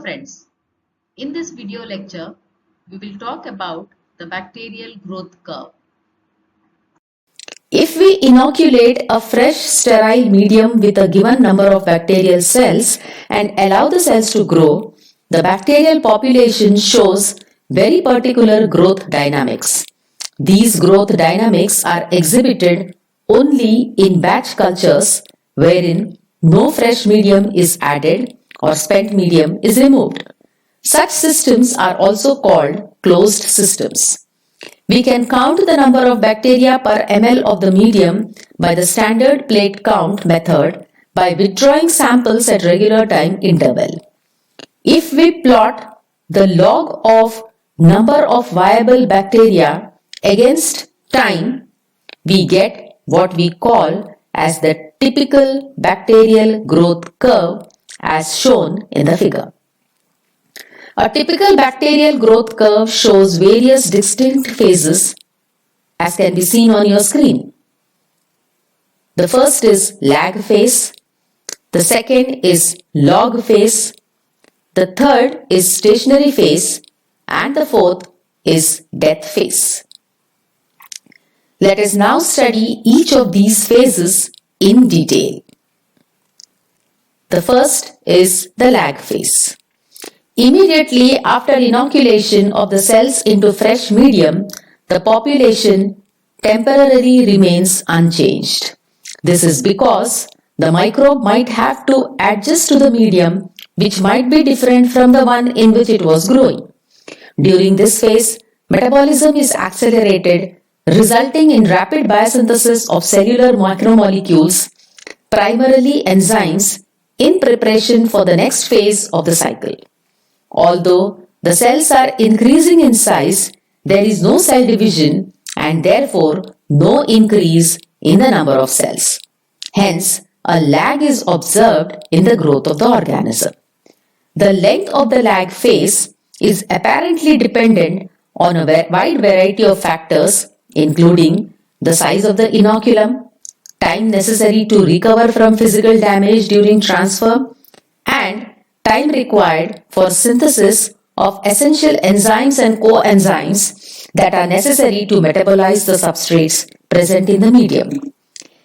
Hello friends, in this video lecture, we will talk about the bacterial growth curve. If we inoculate a fresh sterile medium with a given number of bacterial cells and allow the cells to grow, the bacterial population shows very particular growth dynamics. These growth dynamics are exhibited only in batch cultures wherein no fresh medium is added or spent medium is removed. Such systems are also called closed systems. We can count the number of bacteria per ml of the medium by the standard plate count method by withdrawing samples at regular time interval. If we plot the log of number of viable bacteria against time, we get what we call as the typical bacterial growth curve as shown in the figure. A typical bacterial growth curve shows various distinct phases as can be seen on your screen. The first is lag phase, the second is log phase, the third is stationary phase, and the fourth is death phase. Let us now study each of these phases in detail. The first is the lag phase. Immediately after inoculation of the cells into fresh medium, the population temporarily remains unchanged. This is because the microbe might have to adjust to the medium which might be different from the one in which it was growing. During this phase, metabolism is accelerated, resulting in rapid biosynthesis of cellular macromolecules, primarily enzymes, in preparation for the next phase of the cycle. Although the cells are increasing in size, there is no cell division and therefore no increase in the number of cells. Hence, a lag is observed in the growth of the organism. The length of the lag phase is apparently dependent on a wide variety of factors, including the size of the inoculum, time necessary to recover from physical damage during transfer, and time required for synthesis of essential enzymes and coenzymes that are necessary to metabolize the substrates present in the medium.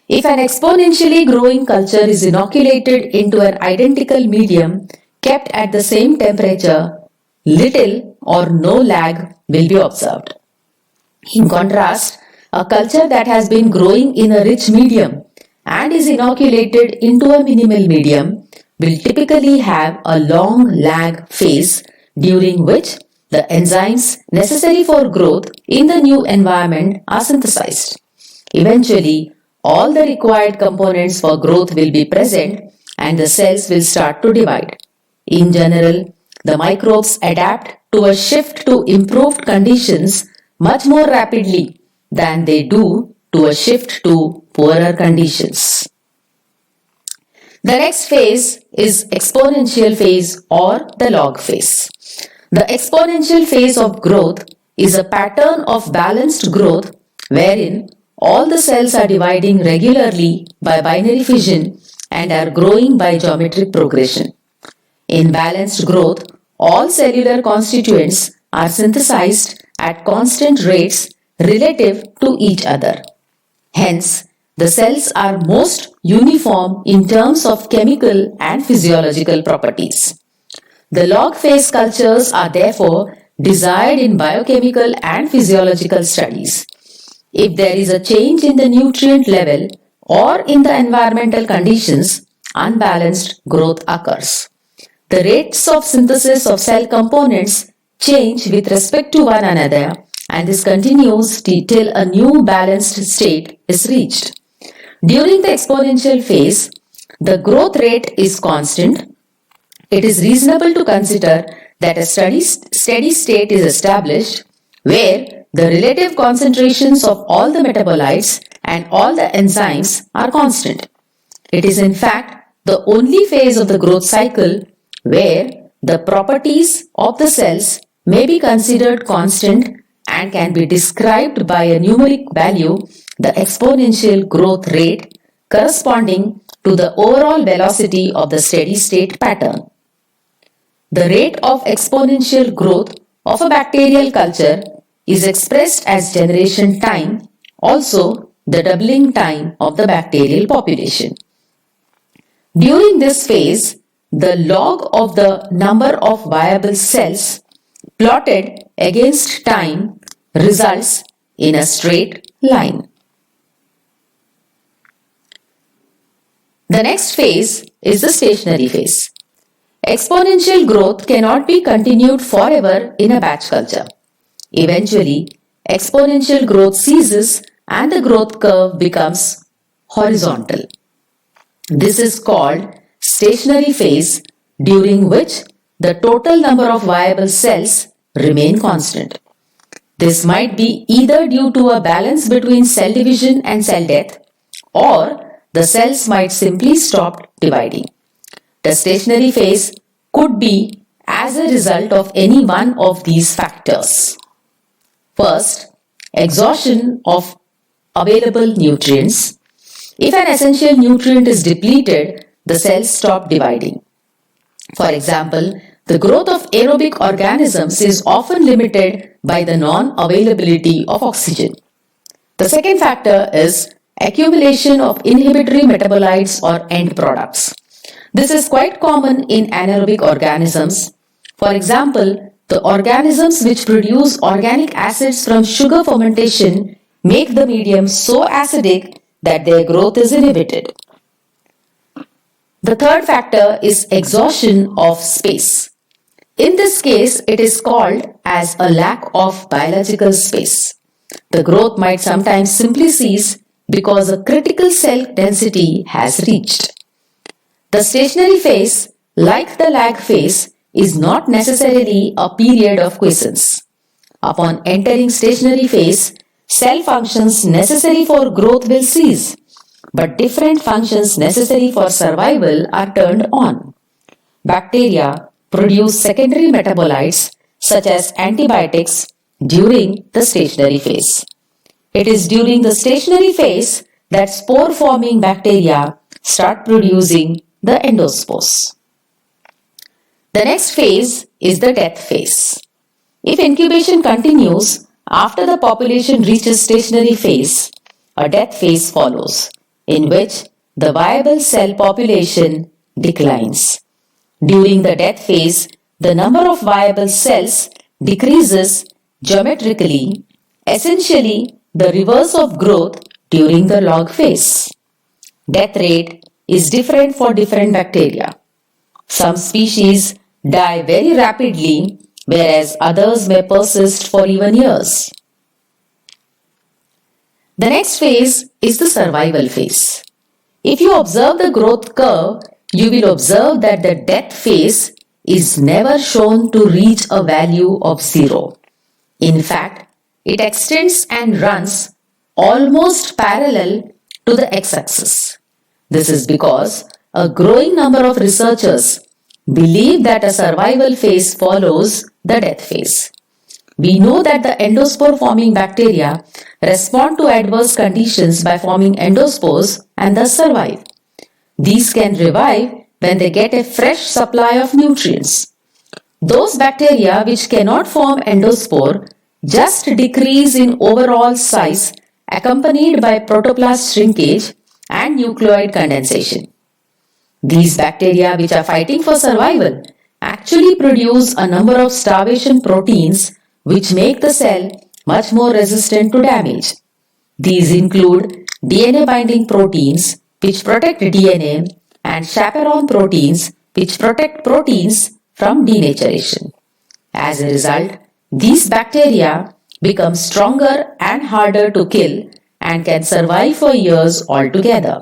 If an exponentially growing culture is inoculated into an identical medium kept at the same temperature, little or no lag will be observed. In contrast, a culture that has been growing in a rich medium and is inoculated into a minimal medium will typically have a long lag phase during which the enzymes necessary for growth in the new environment are synthesized. Eventually, all the required components for growth will be present and the cells will start to divide. In general, the microbes adapt to a shift to improved conditions much more rapidly than they do to a shift to poorer conditions. The next phase is exponential phase or the log phase. The exponential phase of growth is a pattern of balanced growth wherein all the cells are dividing regularly by binary fission and are growing by geometric progression. In balanced growth, all cellular constituents are synthesized at constant rates relative to each other. Hence, the cells are most uniform in terms of chemical and physiological properties. The log phase cultures are therefore desired in biochemical and physiological studies. If there is a change in the nutrient level or in the environmental conditions, unbalanced growth occurs. The rates of synthesis of cell components change with respect to one another, and this continues till a new balanced state is reached. During the exponential phase, the growth rate is constant. It is reasonable to consider that a steady state is established where the relative concentrations of all the metabolites and all the enzymes are constant. It is in fact the only phase of the growth cycle where the properties of the cells may be considered constant and can be described by a numeric value, the exponential growth rate corresponding to the overall velocity of the steady state pattern. the rate of exponential growth of a bacterial culture is expressed as generation time, also the doubling time of the bacterial population. During this phase, the log of the number of viable cells plotted against time results in a straight line. The next phase is the stationary phase. Exponential growth cannot be continued forever in a batch culture. Eventually, exponential growth ceases and the growth curve becomes horizontal. This is called stationary phase, during which the total number of viable cells remain constant. This might be either due to a balance between cell division and cell death, or the cells might simply stop dividing. The stationary phase could be as a result of any one of these factors. First, exhaustion of available nutrients. If an essential nutrient is depleted, the cells stop dividing. For example, the growth of aerobic organisms is often limited by the non-availability of oxygen. The second factor is accumulation of inhibitory metabolites or end products. This is quite common in anaerobic organisms. For example, the organisms which produce organic acids from sugar fermentation make the medium so acidic that their growth is inhibited. The third factor is exhaustion of space. In this case, it is called as a lack of biological space. The growth might sometimes simply cease because a critical cell density has reached. The stationary phase, like the lag phase, is not necessarily a period of quiescence. Upon entering stationary phase, cell functions necessary for growth will cease, but different functions necessary for survival are turned on. Bacteria produce secondary metabolites such as antibiotics during the stationary phase. It is during the stationary phase that spore-forming bacteria start producing the endospores. The next phase is the death phase. If incubation continues after the population reaches stationary phase, a death phase follows, in which the viable cell population declines. During the death phase, the number of viable cells decreases geometrically, essentially the reverse of growth during the log phase. Death rate is different for different bacteria. Some species die very rapidly, whereas others may persist for even years. The next phase is the survival phase. If you observe the growth curve, you will observe that the death phase is never shown to reach a value of 0. In fact, it extends and runs almost parallel to the x-axis. This is because a growing number of researchers believe that a survival phase follows the death phase. We know that the endospore forming bacteria respond to adverse conditions by forming endospores and thus survive. These can revive when they get a fresh supply of nutrients. Those bacteria which cannot form endospore just decrease in overall size accompanied by protoplast shrinkage and nucleoid condensation. These bacteria which are fighting for survival actually produce a number of starvation proteins which make the cell much more resistant to damage. These include DNA binding proteins which protect DNA and chaperone proteins which protect proteins from denaturation. As a result, these bacteria become stronger and harder to kill and can survive for years altogether.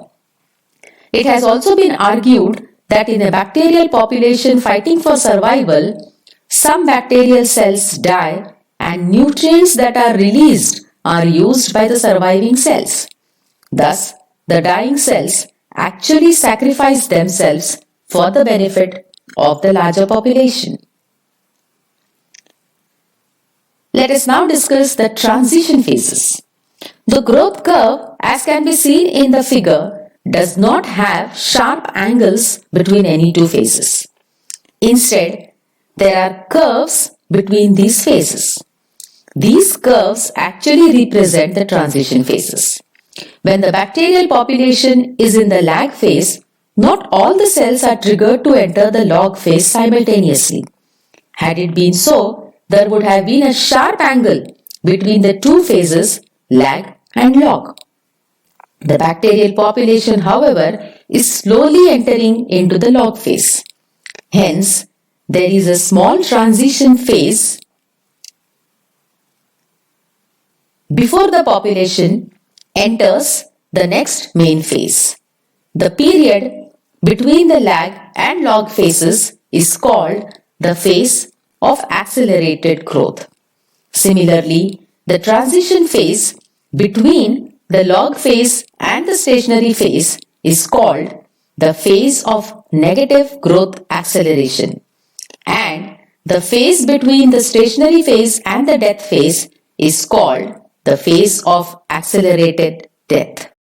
It has also been argued that in a bacterial population fighting for survival, some bacterial cells die and nutrients that are released are used by the surviving cells. Thus, the dying cells actually sacrifice themselves for the benefit of the larger population. Let us now discuss the transition phases. The growth curve, as can be seen in the figure, does not have sharp angles between any two phases. Instead, there are curves between these phases. These curves actually represent the transition phases. When the bacterial population is in the lag phase, not all the cells are triggered to enter the log phase simultaneously. Had it been so, there would have been a sharp angle between the two phases, lag and log. The bacterial population, however, is slowly entering into the log phase. Hence, there is a small transition phase before the population enters the next main phase. The period between the lag and log phases is called the phase of accelerated growth. Similarly, the transition phase between the log phase and the stationary phase is called the phase of negative growth acceleration, and the phase between the stationary phase and the death phase is called the phase of accelerated death.